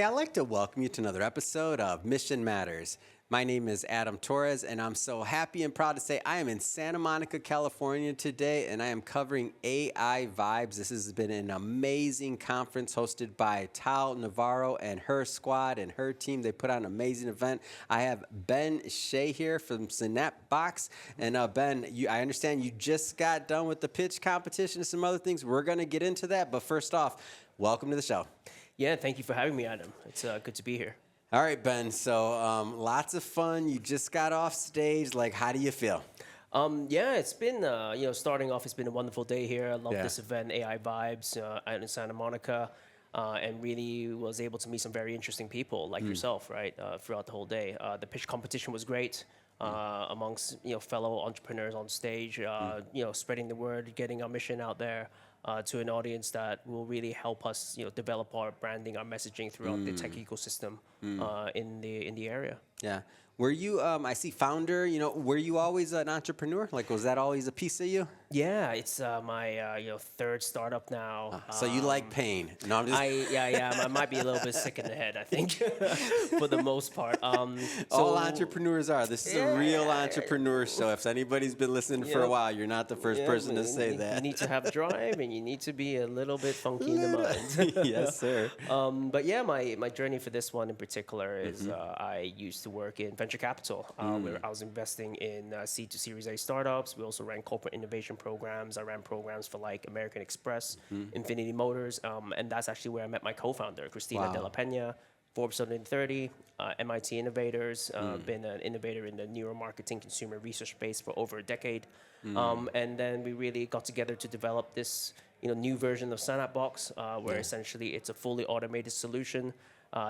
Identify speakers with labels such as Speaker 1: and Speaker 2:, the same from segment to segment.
Speaker 1: I'd like to welcome you to another episode of Mission Matters. My name is Adam Torres, and I'm so happy and proud to say I am in Santa Monica, California today, and I am covering AI Vibes. This has been an amazing conference hosted by Tal Navarro and her squad and her team. They put on an amazing event. I have Ben Hsieh here from Synapbox. And Ben, I understand you just got done with the pitch competition and some other things. We're going to get into that, but first off, welcome to the show.
Speaker 2: Yeah, thank you for having me, Adam. It's good to be here.
Speaker 1: All right, Ben. So lots of fun. You just got off stage. Like, how do you feel?
Speaker 2: Yeah, it's been, starting off, it's been a wonderful day here. I love this event, AI Vibes, out in Santa Monica, and really was able to meet some very interesting people like yourself, right, throughout the whole day. The pitch competition was great amongst, fellow entrepreneurs on stage, spreading the word, getting our mission out there. To an audience that will really help us, develop our branding, our messaging throughout the tech ecosystem in the area.
Speaker 1: Yeah. Were you, I see founder, were you always an entrepreneur? Like, was that always a piece of you?
Speaker 2: Yeah, it's my third startup now.
Speaker 1: So you like pain? No, I'm just.
Speaker 2: I might be a little bit sick in the head, I think, for the most part.
Speaker 1: All entrepreneurs are. This is a real entrepreneur show. If anybody's been listening for a while, you're not the first person to say that.
Speaker 2: You need to have drive, and you need to be a little bit funky in the mind.
Speaker 1: Yes, sir.
Speaker 2: But yeah, my journey for this one in particular is I used to work in venture capital, where I was investing in seed to Series A startups. We also ran corporate innovation programs. I ran programs for like American Express, Infinity Motors, and that's actually where I met my co-founder, Christina De La Pena, Forbes Under 30, MIT Innovators, been an innovator in the neuromarketing consumer research space for over a decade. And then we really got together to develop this new version of Synapbox, where essentially it's a fully automated solution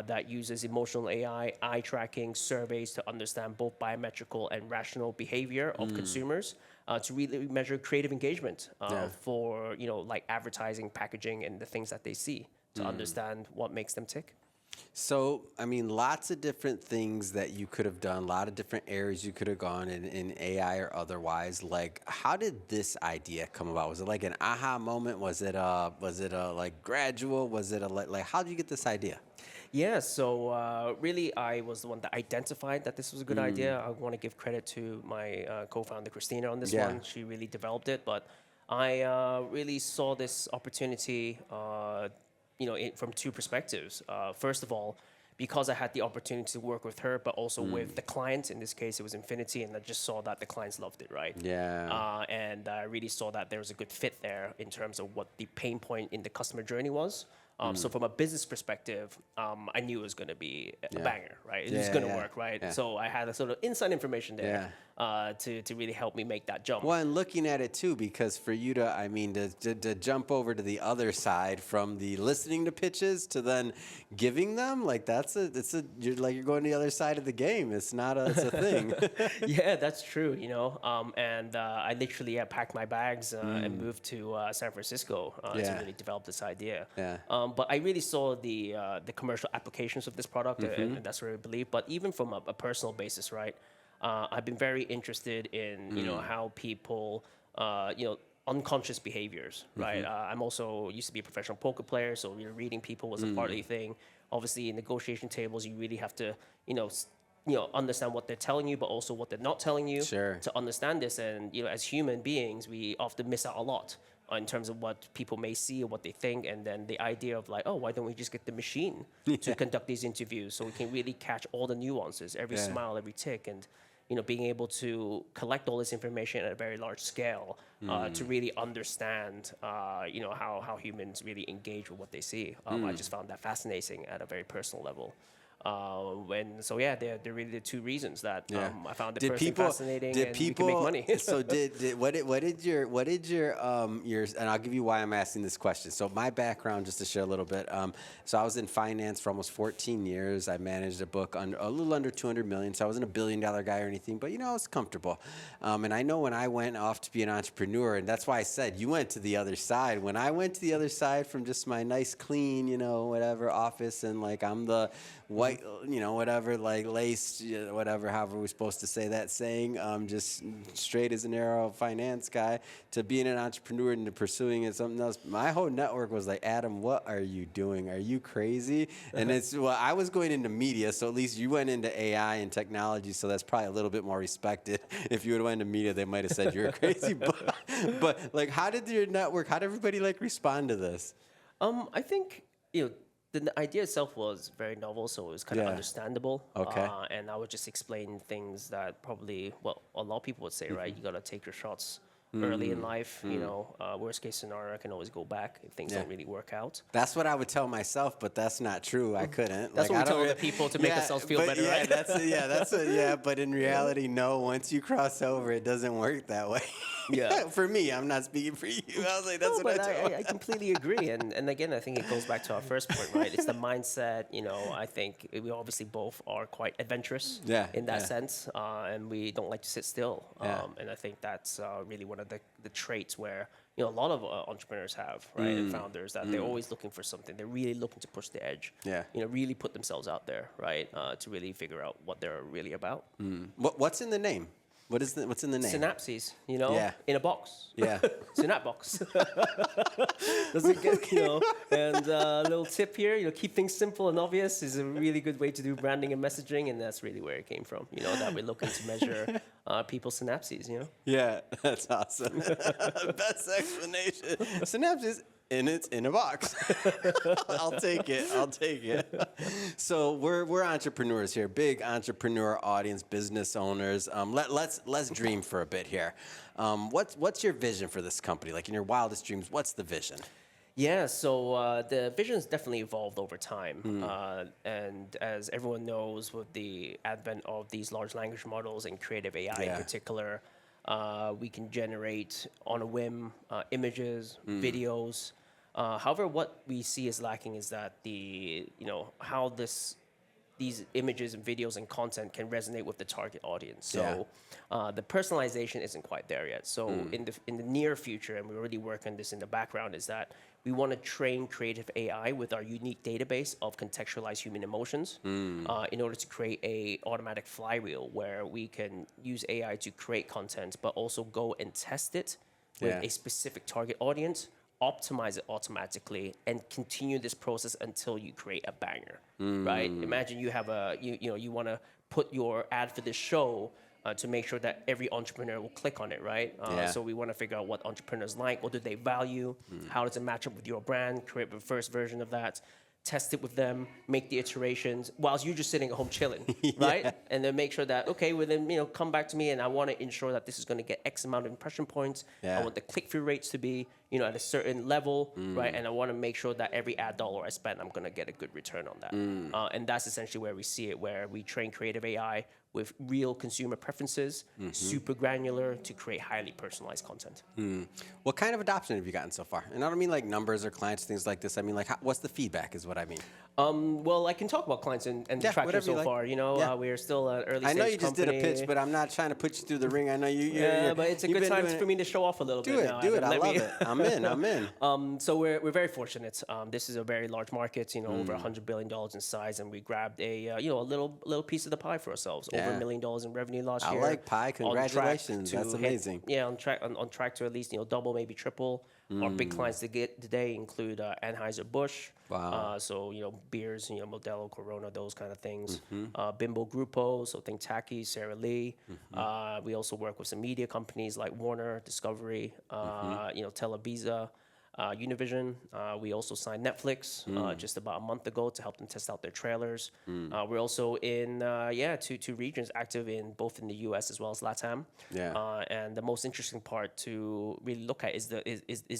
Speaker 2: that uses emotional AI, eye tracking, surveys to understand both biometrical and rational behavior of consumers to really measure creative engagement for like advertising, packaging, and the things that they see to understand what makes them tick.
Speaker 1: So, I mean, lots of different things that you could have done, a lot of different areas you could have gone in AI or otherwise. Like, how did this idea come about? Was it like an aha moment? Was it a like gradual? Was it a like how did you get this idea?
Speaker 2: Yeah, so really I was the one that identified that this was a good idea. I want to give credit to my co-founder Christina on this one. She really developed it, but I really saw this opportunity from two perspectives. First of all, because I had the opportunity to work with her, but also with the client. In this case, it was Infinity, and I just saw that the clients loved it, right?
Speaker 1: Yeah.
Speaker 2: And I really saw that there was a good fit there in terms of what the pain point in the customer journey was. So from a business perspective, I knew it was going to be a banger, right? It was going to work, right? Yeah. So I had a sort of inside information there to really help me make that jump.
Speaker 1: Well, and looking at it too, because for you to jump over to the other side from the listening to pitches to then giving them, like you're going to the other side of the game. It's a thing.
Speaker 2: Yeah, that's true. And I literally packed my bags and moved to San Francisco to really develop this idea. Yeah. But I really saw the commercial applications of this product, and that's where I believe. But even from a personal basis, right? I've been very interested in how people unconscious behaviors, right? I'm also used to be a professional poker player, so reading people was a partly thing. Obviously, in negotiation tables, you really have to understand what they're telling you, but also what they're not telling you to understand this. And as human beings, we often miss out a lot in terms of what people may see or what they think, and then the idea of like, oh, why don't we just get the machine to conduct these interviews so we can really catch all the nuances, every smile, every tick, and being able to collect all this information at a very large scale to really understand, how humans really engage with what they see. I just found that fascinating at a very personal level. They're really the two reasons that I found it personally fascinating and we can make money.
Speaker 1: So what did your and I'll give you why I'm asking this question. So my background, just to share a little bit. So I was in finance for almost 14 years. I managed a book a little under 200 million. So I wasn't a $1 billion guy or anything, but I was comfortable. And I know when I went off to be an entrepreneur, and that's why I said you went to the other side. When I went to the other side from just my nice, clean, whatever office, and like I'm the white, whatever, like lace, whatever, however we're supposed to say that saying, just straight as an arrow finance guy, to being an entrepreneur and to pursuing it something else. My whole network was like, Adam, what are you doing? Are you crazy? And I was going into media, so at least you went into AI and technology, so that's probably a little bit more respected. If you would have went into media, they might have said you're crazy. But like, how did your network, how did everybody like respond to this?
Speaker 2: I think, the idea itself was very novel, so it was kind of understandable.
Speaker 1: Okay.
Speaker 2: And I would just explain things that probably, a lot of people would say, right? You got to take your shots early in life. Worst case scenario, I can always go back if things don't really work out.
Speaker 1: That's what I would tell myself, but that's not true. I couldn't.
Speaker 2: That's what we tell other people to make ourselves feel better, right?
Speaker 1: But in reality, no. Once you cross over, it doesn't work that way.
Speaker 2: Yeah.
Speaker 1: For me, I'm not speaking for you. I was like, that's what
Speaker 2: I completely agree. And again, I think it goes back to our first point, right? It's the mindset. I think we obviously both are quite adventurous in that sense, and we don't like to sit still. And I think that's really one of the traits where a lot of entrepreneurs have, right, and founders, that they're always looking for something. They're really looking to push the edge. Really put themselves out there, right, to really figure out what they're really about.
Speaker 1: What's in the name? What's in the name?
Speaker 2: Synapses, in a box.
Speaker 1: Yeah.
Speaker 2: Synapbox. Does it get, and a little tip here, keep things simple and obvious is a really good way to do branding and messaging, and that's really where it came from, that we're looking to measure people's synapses,
Speaker 1: Yeah, that's awesome. Best explanation. Synapses. And it's in a box. I'll take it. So we're entrepreneurs here, big entrepreneur audience, business owners. Let's dream for a bit here. What's your vision for this company? Like in your wildest dreams, what's the vision?
Speaker 2: Yeah, so the vision's definitely evolved over time. And as everyone knows, with the advent of these large language models and creative AI in particular, we can generate on a whim images, videos. However, what we see is lacking is that how these images and videos and content can resonate with the target audience. So the personalization isn't quite there yet. So in the near future, and we're already working on this in the background, is that we want to train creative AI with our unique database of contextualized human emotions in order to create a automatic flywheel where we can use AI to create content, but also go and test it with a specific target audience, optimize it automatically, and continue this process until you create a banger, right? Imagine you have you want to put your ad for this show to make sure that every entrepreneur will click on it, right? So we want to figure out what entrepreneurs like, what do they value, how does it match up with your brand, create the first version of that, test it with them, make the iterations, whilst you're just sitting at home chilling, right? And then make sure that, okay, well then, come back to me and I want to ensure that this is going to get X amount of impression points. I want the click-through rates to be, at a certain level, right? And I want to make sure that every ad dollar I spend, I'm going to get a good return on that. And that's essentially where we see it, where we train creative AI with real consumer preferences, super granular, to create highly personalized content.
Speaker 1: What kind of adoption have you gotten so far? And I don't mean like numbers or clients, things like this. I mean like, what's the feedback is what I mean.
Speaker 2: Well, I can talk about clients and traction so far. We're still an early stage company.
Speaker 1: I know you just did a pitch, but I'm not trying to put you through the ring. I know you.
Speaker 2: But it's a good time for me to show off a little bit now.
Speaker 1: Do it. I love it. I'm in.
Speaker 2: So we're very fortunate. This is a very large market. Over $100 billion in size, and we grabbed a little piece of the pie for ourselves. Over $1 million in revenue last year.
Speaker 1: I like pie. Congratulations. That's amazing.
Speaker 2: On track to at least double, maybe triple. Our big clients today include Anheuser-Busch.
Speaker 1: Wow.
Speaker 2: So beers, Modelo, Corona, those kind of things. Bimbo Grupo, so think Tacky, Sara Lee. We also work with some media companies like Warner, Discovery, Televisa, Univision. We also signed Netflix just about a month ago to help them test out their trailers. We're also in two regions, active in both in the U.S. as well as LATAM. And the most interesting part to really look at is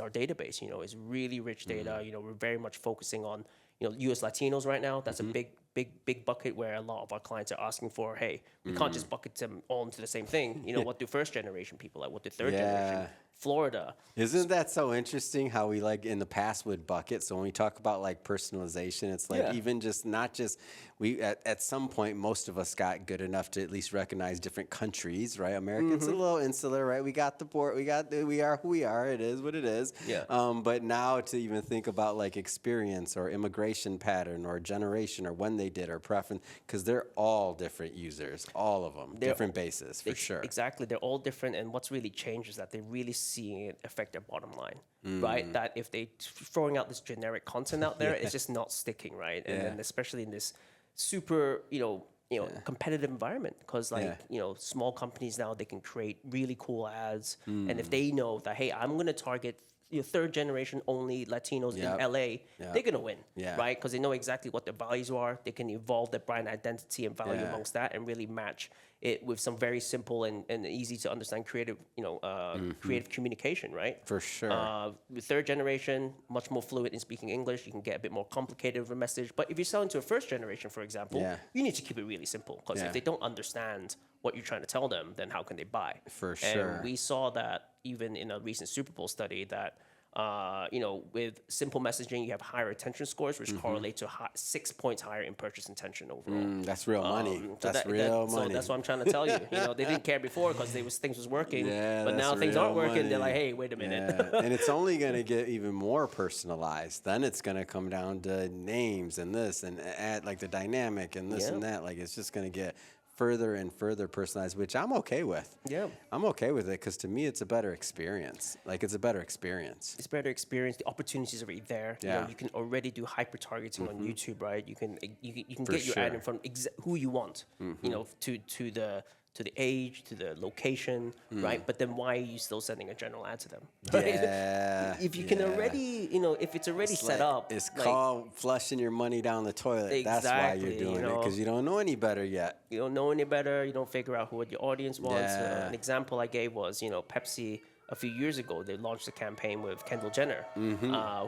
Speaker 2: our database. It's really rich data. We're very much focusing on U.S. Latinos right now. That's a big bucket where a lot of our clients are asking for, hey, we can't just bucket them all into the same thing. What do first generation people like? What do third generation Florida.
Speaker 1: Isn't that so interesting how we like in the past would bucket? So when we talk about like personalization, it's like even just not just we at some point most of us got good enough to at least recognize different countries, right? Americans a little insular, right? We got the board, we are who we are. It is what it is.
Speaker 2: Yeah.
Speaker 1: But now to even think about like experience or immigration pattern or generation or when they did or preference, because they're all different users, all of them, different bases for sure.
Speaker 2: Exactly, they're all different, and what's really changed is that they're really seeing it affect their bottom line, right? That if they throwing out this generic content out there, it's just not sticking, right? And then especially in this super, competitive environment, because small companies now, they can create really cool ads, and if they know that, hey, I'm going to target third generation only Latinos in LA, they're going to win, right? Because they know exactly what their values are. They can evolve their brand identity and value amongst that and really match it with some very simple and easy to understand creative, creative communication, right?
Speaker 1: For sure.
Speaker 2: With third generation, much more fluent in speaking English. You can get a bit more complicated of a message. But if you're selling to a first generation, for example, you need to keep it really simple, because if they don't understand what you're trying to tell them, then how can they buy?
Speaker 1: For sure.
Speaker 2: And we saw that even in a recent Super Bowl study that, with simple messaging, you have higher attention scores, which correlate to 6 points higher in purchase intention overall.
Speaker 1: That's real money. That's real money.
Speaker 2: So that's what I'm trying to tell you. They didn't care before because things was working, but now things aren't working.
Speaker 1: Money.
Speaker 2: They're like, hey, wait a minute.
Speaker 1: And it's only going to get even more personalized. Then it's going to come down to names and this and add like the dynamic and this and that. Like it's just going to get further and further personalized, which I'm okay with.
Speaker 2: Yeah.
Speaker 1: I'm okay with it because to me, it's a better experience. Like it's a better experience.
Speaker 2: It's a better experience. The opportunities are already there.
Speaker 1: Yeah.
Speaker 2: You can already do hyper targeting on YouTube, right? You can get your ad in front of who you want, to the age, to the location, right? But then why are you still sending a general ad to them? Right?
Speaker 1: Yeah.
Speaker 2: If you can already, if it's already set up.
Speaker 1: It's called flushing your money down the toilet. Exactly, that's why you're doing it, because you don't know any better yet.
Speaker 2: You don't know any better. You don't figure out what your audience wants. An example I gave was, Pepsi. A few years ago, they launched a campaign with Kendall Jenner,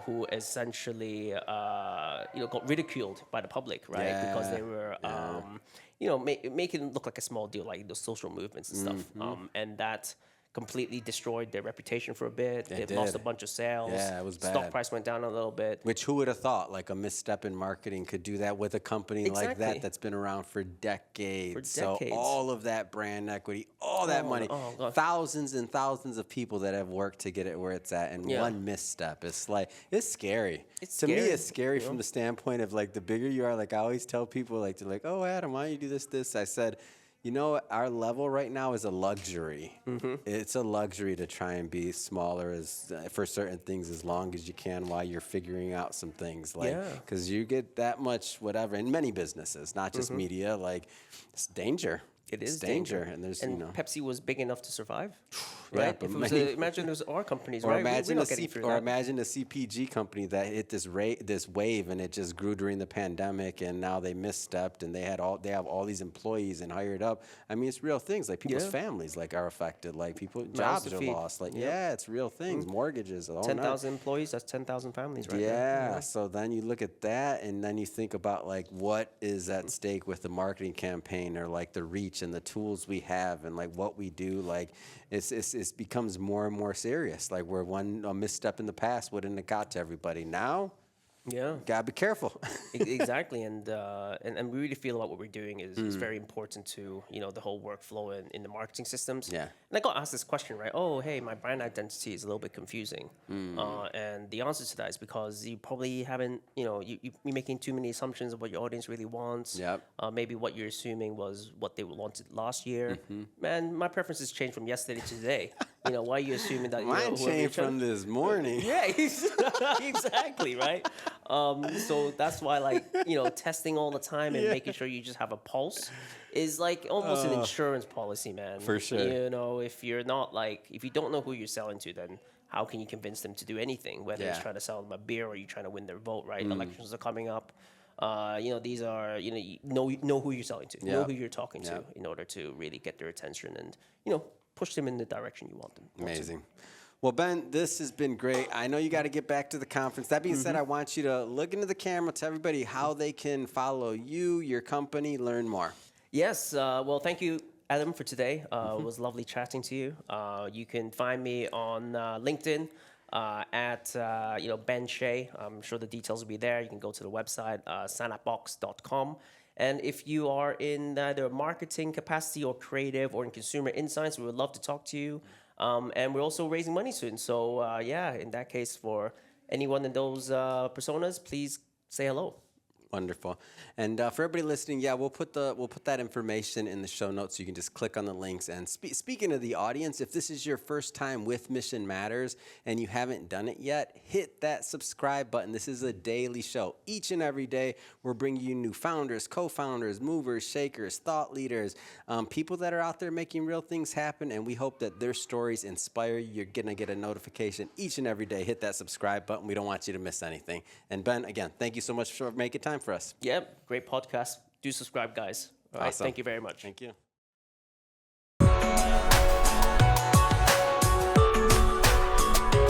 Speaker 2: who essentially, got ridiculed by the public, right? Because they were, making it look like a small deal, like the social movements and stuff. And that completely destroyed their reputation for a bit. They lost a bunch of sales.
Speaker 1: Yeah, it was bad.
Speaker 2: Stock price went down a little bit.
Speaker 1: Which who would have thought like a misstep in marketing could do that with a company like that that's been around for decades. So all of that brand equity, all that money, thousands and thousands of people that have worked to get it where it's at, and one misstep. It's like, it's scary. To me, it's scary from the standpoint of like the bigger you are. Like I always tell people, like they're like, oh, Adam, why don't you do this? I said, our level right now is a luxury. It's a luxury to try and be smaller for certain things as long as you can while you're figuring out some things. Because you get that much whatever in many businesses, not just media. Like it's danger.
Speaker 2: It is
Speaker 1: danger, and there's
Speaker 2: Pepsi was big enough to survive,
Speaker 1: yeah,
Speaker 2: right?
Speaker 1: but
Speaker 2: Imagine there's our companies,
Speaker 1: or
Speaker 2: right?
Speaker 1: imagine imagine a CPG company that hit this wave and it just grew during the pandemic, and now they misstepped and they have all these employees and hired up. I mean, it's real things. Like people's families are affected. Like jobs are lost. Like it's real things. Mortgages.
Speaker 2: 10,000 employees. That's 10,000 families, right?
Speaker 1: Yeah. So then you look at that, and then you think about like what is at stake with the marketing campaign, or like the reach and the tools we have, and like what we do. Like it becomes more and more serious. Like where a misstep in the past wouldn't have got to everybody. Now, gotta be careful.
Speaker 2: Exactly, and we really feel like what we're doing is very important to the whole workflow in the marketing systems. Yeah. And I got asked this question, right? Oh, hey, my brand identity is a little bit confusing, and the answer to that is because you probably haven't, you're making too many assumptions of what your audience really wants. Yep. Maybe what you're assuming was what they wanted last year. Man, my preferences changed from yesterday to today. Why are you assuming that?
Speaker 1: Mine changed from this morning.
Speaker 2: Yeah, exactly, right? So that's why, testing all the time and making sure you just have a pulse is like almost an insurance policy, man.
Speaker 1: For sure.
Speaker 2: If you're not if you don't know who you're selling to, then how can you convince them to do anything? Whether it's trying to sell them a beer or you're trying to win their vote, right? Elections are coming up. These are, you know who you're selling to, know who you're talking to in order to really get their attention and, push them in the direction you want them.
Speaker 1: Amazing. Well, Ben, this has been great. I know you got to get back to the conference. That being said, I want you to look into the camera, tell everybody how they can follow you, your company, learn more.
Speaker 2: Yes. Well, thank you, Adam, for today. It was lovely chatting to you. You can find me on LinkedIn at Ben Hsieh. I'm sure the details will be there. You can go to the website, synapbox.com. And if you are in either marketing capacity or creative or in consumer insights, we would love to talk to you. And we're also raising money soon. So in that case, for anyone in those personas, please say hello.
Speaker 1: Wonderful. And for everybody listening, we'll put that information in the show notes. So you can just click on the links. And speaking of the audience, if this is your first time with Mission Matters and you haven't done it yet, hit that subscribe button. This is a daily show. Each and every day, we're bringing you new founders, co-founders, movers, shakers, thought leaders, people that are out there making real things happen. And we hope that their stories inspire you. You're going to get a notification each and every day. Hit that subscribe button. We don't want you to miss anything. And Ben, again, thank you so much for making time for us.
Speaker 2: Yep, great podcast. Do subscribe, guys. All right,
Speaker 1: awesome.
Speaker 2: Thank you very much.
Speaker 1: Thank you.